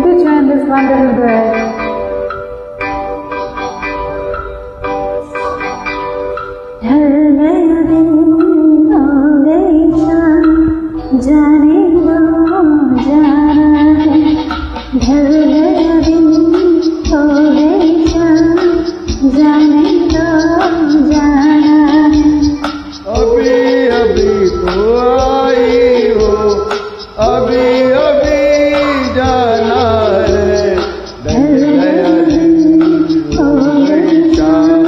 between this wonderful bird. ढल गया दिन हो गई शाम, जाने दो जाना है। ढल गया दिन हो गई शाम, जाने दो जाना है। अभी अभी तो आई हो, अभी अभी जाना है। ढल गया दिन हो गई शाम,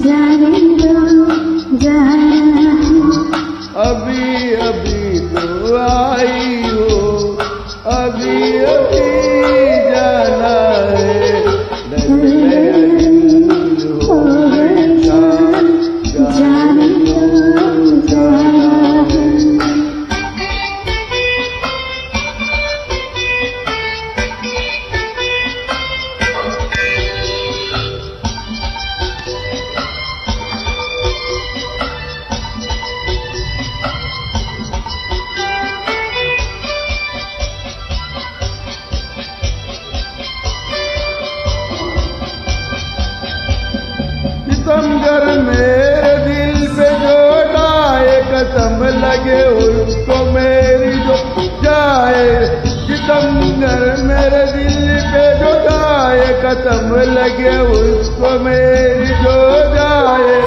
जाने दो जाना है। अभी अभी तो आई हो, अभी अभी जाना है। ढल गया दिन हो गई शाम, जाने दो जाना है। सितमगर मेरे दिल पे जो डाए, कसम लगे उसको मेरी जो जाए। सितमगर मेरे दिल पे जो डाए, कसम लगे उसको मेरी जो जाए।